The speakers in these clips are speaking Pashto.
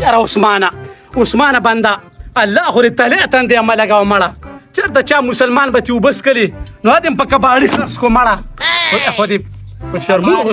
یاره عثمانه بنده الله خو دې طلع تندې مه لګوه مړه چېرته چا مسلمان به تې اوبه څکلي نو دې په کباړي خرڅ کړو مړه خو دې په شرمونو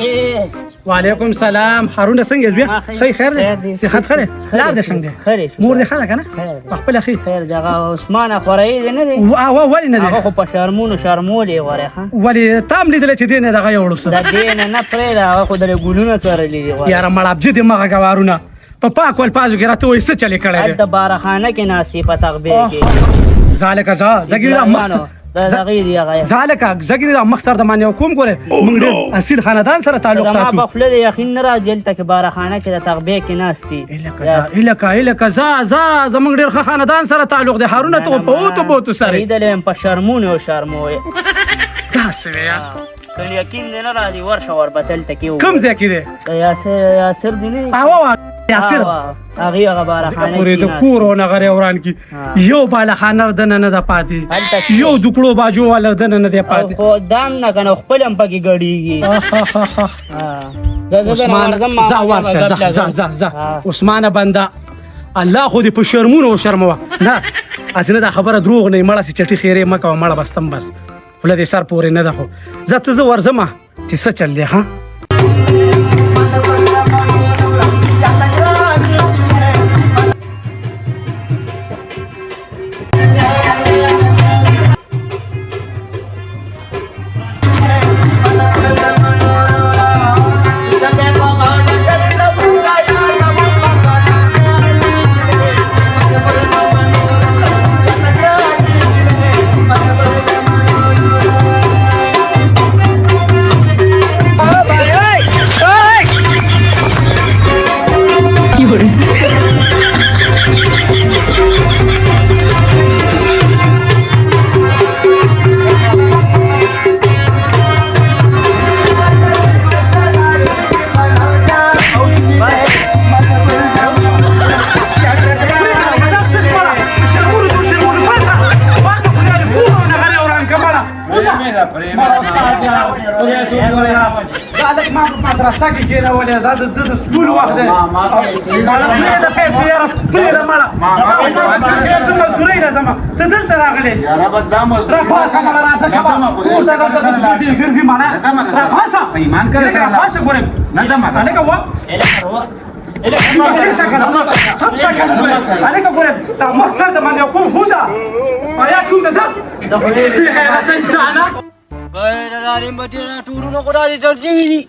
وعلیکم سلام هارونه څنګه زویه ښه خیر دی صحت ښه دی پلار دې څنګه دی مور دې ښه ده که نه پخپله ښې خیر دغه عثمانه خوری دی نه دی ولې نه دی هغه خو په شرمونو شرمولې وری ښه ولې تا هم لیدلی چې دې نه دغه یوړو څه د دې نه نه پرېږده هغه خو درې ګلونه کرلي دي یاره مړه ابجې دې مغه ګوارونه په پاکو الفاظو کې راته وایي څه چلې کړی دی هلته بارخانه کې ناستې په تغبې کې ځالکه زګېږي مخ ځالکه زګېږي دا مخ سر د باندې کوم ګورې موږ ډېر اصیل خاندان سره تعلق ساتو زما په خوله د یقین نه راځي هلته کې بارخانه کې د تغبې کې ناستې ایلکه زموږ ډېر ښه خاندان سره تعلق دی هارونه ته په اوتو بوتو سره لیدلی یم په شرمونې و شرموې داسې وې یا که یقین دې نه راځي ورشه ورپسې هلته کې کوم ځای کې دی یاسر دې نه یاسر هغې هغه بارخانه پورې د کور او نغرې وران کې یو بالخانه دنه نه ده پاتې یو دوکړو باجو والا دنه نه دی پاتې خو دام نه که نه خپل هم پکې ګډېږي ځه عثمانه بنده الله خو دې په شرمونو وشرموه نه هسې نه دا خبره دروغ نه مړه سې چټي خیرې مه کوه مړه بستم بس خوله دې سر پورې نه ده خو زه ته زه ورځمه چې څه چل دی ها مدرسه کې کېنولې دا د سکول وخت دی پرېږده پیسې یاره پرېږده مړه زه مزدورۍ له ځمه ته دلته راغلې راپاسه مړه راځه شبه اوس دغه دې ګرځي مړه راپاسه راپاسه ګورم هلکه هلکه ګورم دا مخ سر د باندې کوم خوځه آیا کوزه زه د خدای بې غیرته انسانه ټورونه خو داسې چړچوي دي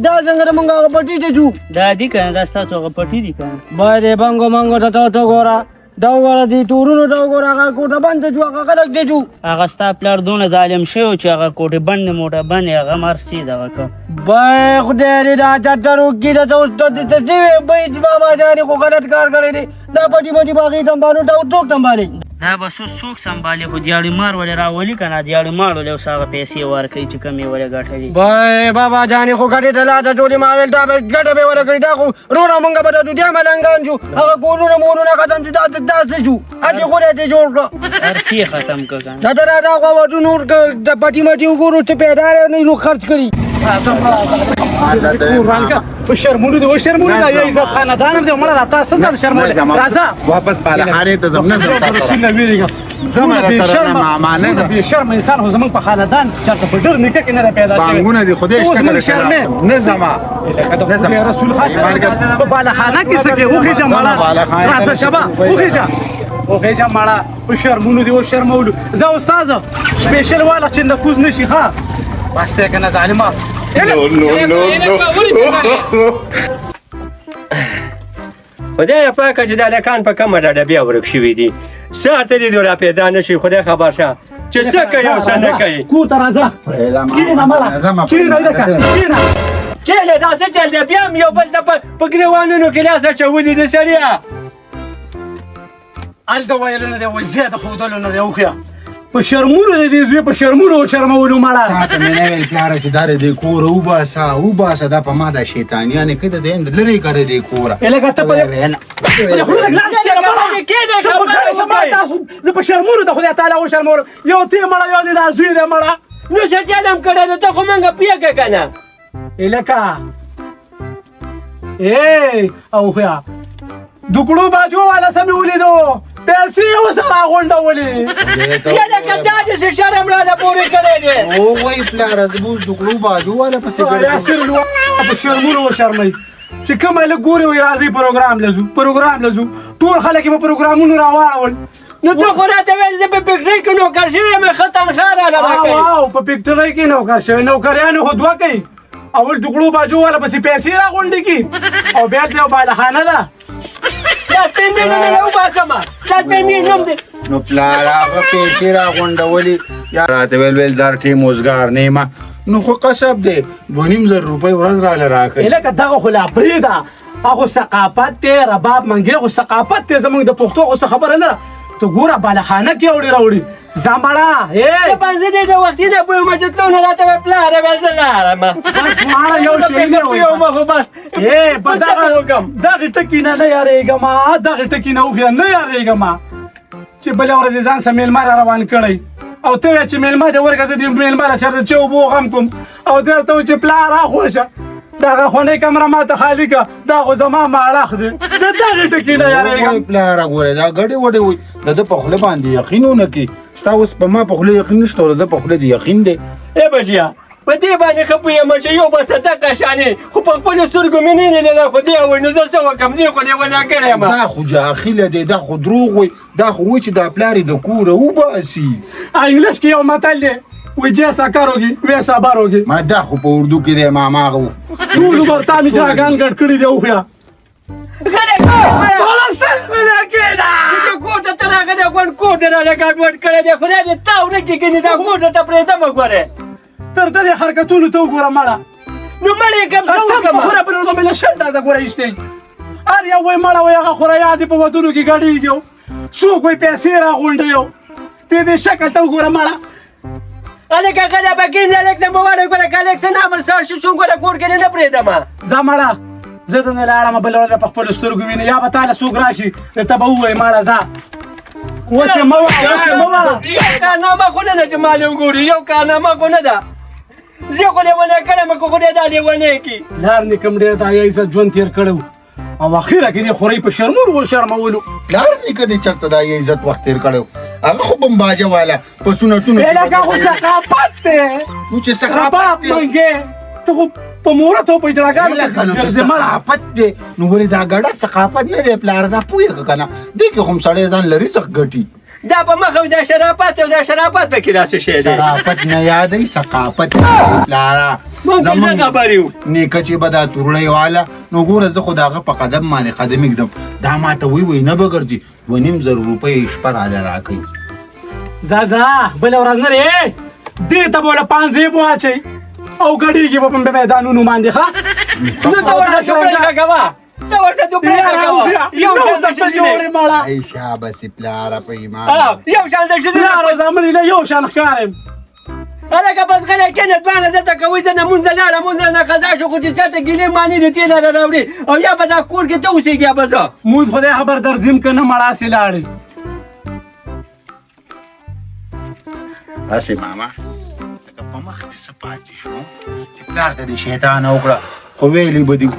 دا څنګه د موږ هغه پټي ته ځو دا دي که نه دا ستاسو هغه پټي دي که نه باید یې بنګو منګو ته ته ګوره دا وګوره دې ټورونو ته وګوره هغه کوټه بند ته ځو هغه خلک ته ځو هغه ستا پلار دونه ظالم شوی و چې هغه کوټې بند موټه بند یې هغه مرسي دغه که بای خدای دې دا چتر وکړي دا ته اوس ته څه وې بیت بابا جانې خو غلط کار کړی دی دا پټي پټي باغې سنبالو ته څوک سنبالي دا به څوک سنبالي خو دیاړي مار ولې راولي که نه دیاړي مار ولې اوس هغه پیسې ورکوي چې کمې ولې ګټلي بای بابا جانې خو ګټې ته لاته ټولې ماویل دا به ګټه به ورکړي دا خو روڼه مونږ به د دنیا ملنګان شو هغه کورونه مورونه ختم شو دا څه شو ادې خدای دې جوړ کړه هر شي ختم کړه که دا ته راځه خو ورته نور د پټي مټي وګورو چې پیدا نه نو خرڅ کړي په شرمونو دې وشرمونو دا یو عزت خاندان هم دی مړه دا تا څه ځان شرمولی راځه واپس بالخانې ته ځم نه ځم بې شرمه انسان خو زموږ په خاندان چېرته په ډېر نیکه کې نه دی پیدا شوی بانګونه دي خدای شته نه ځمه رسول په بالخانه کې څه کوې وخېجه مړه راځه شبه وخېجه مړه په شرمونو دې وشرمولو زه استاذه سپېشل واله چې نفوذ نه شي ښه بس دی که نه ظالمه خدای پاکه چې دا هلکان په کومه ډډه بیا ورک شوي دي سهار ته دې را پیدا نه شي خدای خبر شه چې څه کوي او څه نه کوي کور ته راځه کښېنه مړه کښېنه هلکه کښېنه کېله دا څه چل دی بیا هم یو بل ته په ګریوانونو کې لاس اچولي دي سړیه هلته ویلو نه دی وایي زیاده ښودلو نه دی وښیه په شرمونو دې زوی په شرمونو وشرمولو مړه تا ته مې نه ویل پلاره چې دا دې کوره وباسه دا په ما دا شیطانیانې کده دی لرې کړی دی کوره لکه ته زه په شرمونو ته خدای تعالی وشرمولم یو تی مړه یو دې دا زوی دی مړه نو څه چل هم کړی نو ته خو موږ پوهېږه که نه لکه او خیا دکړو باجو والا سمې ولیدو پیسې ورسره راغونډولې یاره که دا داسې شرم راله پورې کړی دی او وای پلاره زه به اوس دکړو باجو والا پسې یا ګرځم سر لو په شرمونو وشرمئ چې کومه لږ ګورې وایي راځئ پروګرام لزو ټول خلک یې په پروګرامونو راواړول نو ته خو راته ویل زه په فکرۍ کې نوکر شوی یم ښه تنخوا راله راکوي او په فکټرۍ کې نوکر شوی نوکریانو خو دوه کوي اول دکړو باجو والا پسې پیسې راغونډې کي او بیا ته یو بالخانه ده دا سپین مینونه نه وباسمه دا سپین مین نوم دی نو پلاره هغه پیسې راغونډولې یا راته ویل در ټیم اوزګار نه یم نو خو قصب دی 2,500 روپۍ ورځ راله راکوي لکه دغه خو لا پرېږده هغه ثقافت دی رباب منګې خو ثقافت دی زموږ د پښتو خو څه خبره نه ده ته ګوره بالخانه کې اوړي راوړي زمړه د پنځه دې د وختي نه په مجلو نه راته وایي پلاره بیا زه لارم ماړه یو شی نه وایي خو بس په دغه ټکي نه یارېږم دغه ټکي نه وخیا نه یارېږم چې بله ورځ ځان سه میلمه را روان کړی او ته وایې چې میلمه دې ورکړه زه دې میلمه له چېرته چې اوبو غم کوم او دې ورته وایي چې پلار راخوشه دغه خونۍ کمره ماته خالي که دا خو زما ماړخ دی د دغې ټکي نه یارېږم وای پلاره ګوره دا ګډې وډې وایي د ده په خوله باندې یقین ونه کړي ستا اوس په ما په خوله یقین نشته او د ده په خوله دې یقین دی ای بچیا په دې باندې ښه پوهېږم چې یو به صدقه شانې خو په خپلو سترګو مې نه لیدله خو دې وایي نو زه څه وکړم زه خو دې ونه کړی یم دا خو جاخیله دی دا خو دروغ وایي دا خو وایي چې دا پلار یې د کوره وباسي انګلیش کې یو متل دی وایي جیسا کروږي ویسا باروږي ما دا خو په اردو کې دی ما هغه ټول عمر تا مې جاګان ګډ کړي دی وخیا چې کور ته ته راغلی غونډ کور دې راله ګډوډ کړی دی خدای دې تا ونه کړي ګنې دا کور ته پرېږدمه ګورې تر دې حرکتونو ته وګوره مړه نو مړ یې کم څه وکړمه خورا په نوم مې شل دازه ګوره ایشته ار یو وای مړه وای هغه خورا یاد په ودونو کې غړیږي څوک وای پیسې راغونډیو ته دې شکل ته وګوره مړه اله که کله به ګینځ الکسن به وړی ګوره کالکسن امر سر شو چون ګوره کور کې نه پرېږدمه ځه مړه زه دنه لاړم بل ورځ په خپل سترګو ویني یا به تعالی څوک راشي ته به وای مړه ځه اوس یې مو یو کارنامه خو نه ده چې مال وګوري یو کارنامه خو نه ده زه خو لیونی کړم که خدای دا لیونی کړي لار نیکم ډېر دا یا عزت ژوند تېر کړی او اخره کې دې خورۍ په شرمونو وشرمولو پلار نیکه دې چېرته دا یې عزت وخت تېر کړی هغه خو بمباجه والا په سنتونو لکه خو ثقافت دی نو چې رباب ثقافت دی منګې ته خو په مورت او په اجراګانو ګرځې مړه ثقافت دی نو ولې دا ګډه ثقافت نه دی پلار دا پوهېږه که نه دې کې خو سړی ځان له رزق ګټي دا په مخه دا شرافت او دا شرافت پکې داسې شی دی شرافت نه یادوي ثقافت پلاره موږ څه خبر یو نیکه چې به دا تورړی والا نو ګوره زه خو د هغه په قدم باندې قدم ایږدم دا ماته وی نه به ګرځي 2,500 روپۍ شپه راله راکوي ځه بله ورځ نه رې دې ته به له پانځې بو اچوي او ګډېږي به په میدانونو باندې ښه نو ته ورشه چوپړی کږوه ته ورشه چوپړی کږوه یو شان د ښځې جوړې مړه ای شابسې پلاره په ایمان یو شان د ښځې پلاره زامن له یو شان ښکارم هلکه بس غلی کېنه دواړه دلته کوئ زه لمونځ ته لاړم لمونځ رانه قضا شو خو چې چاته ګیلې مانې د تېله را راوړي او یا به دا کور کې ته اوسېږي یا به زه موږ خدای خبر درځیم که نه مړاسې لاړې هسې ماما لکه په مخ کې څه پاتې شو چې پلار ته دې شیطانه وکړه خو ویلې به دي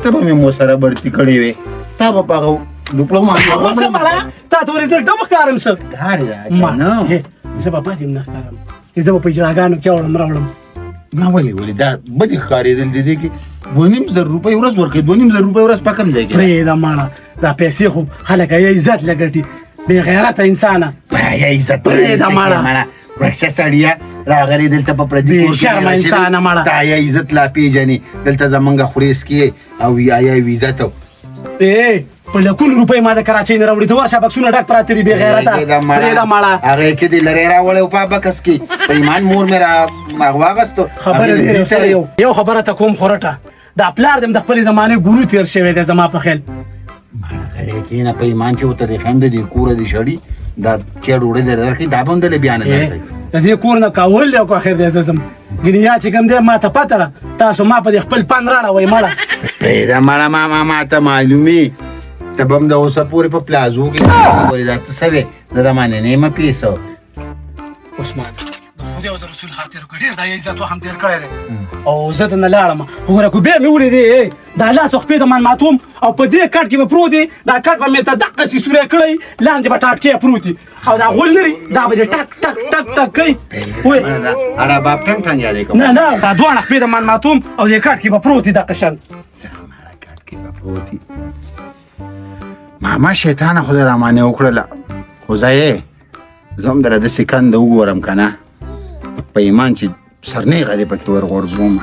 ته به مې مو سره برتي کړې وې تا به په هغه ډپلوما څه مړه تا ته ورې زه ډم ښکارم څه ښکارې نه زه به بد یم نه ښکارم چې زه به په اجراګانو کې اوړم راوړم نه ولې دا بدې ښکارېدل د دې کې 2,500 روپۍ ورځ ورکوي 2,500 روپۍ ورځ په کوم ځای کې پرېږده مړه دا پیسې خو خلک یې عزت له ګټي بې غیرته انسانه یا عزت پرېږده مړه ورشه سړیه راغلی دلته په پردي کور کې شرمه انسانه مړه تا یا عزت لا پیژنې دلته زمونږ خورېس کې او یا عزت په لکونو روپۍ ما د کراچۍ نه راوړي ته ورشه بکسونه ډک پراته دي بې غیرته پرېږده مړه هغې کې دې لرې راوړی او په بکس کې په ایمان مور مې را واغستو خبره ډېره سره یو خبره ته کوم خورټه دا پلار دې د خپلې زمانې ګورو تېر شوی دی زما په خیال غلی کېنه په ایمان چې ورته دې خیم د دې کوره دې شړي دا چې ډوډۍ دې درکړي دا به هم دلې بیا نه درکوي د دې کور نه کول دی او که اخر دی زه ځم ګینې یا چې کوم دی ما ته پته ده تاسو ما په دې خپل پند راړوئ مړه پرېږده مړه ما ته معلومي ته به هم د اوسه پورې په پلازو کې پورې دا ته څه وې زه د مننې مه پیسو عثمان د خدای او د رسول خاطر ډېر دا عزت وخت هم تېر کړی دی او زه دنه لاړم خو ګوره کو بیا مې ولیدې دا لاس خپې د من ماتوم او په دې کټ کې به پروت دی دا کټ به مې ته دقسې سوری کړی لاندې به ټاټکې پروت دي او دا غول لري دا به دې ټک ټک ټک ټک کوي وایي رباب ټنګ ټنګ یادې کوم نه نه دا دواړه خپې د من ماتوم او دې کټ کې به پروت دي دقه شان ماما شیطانه خو دې رامانې وکړله خو زه یې زه هم دله داسې کنده وګورم که نه په ایمان چې سرنیغه دې پکې ورغورځوم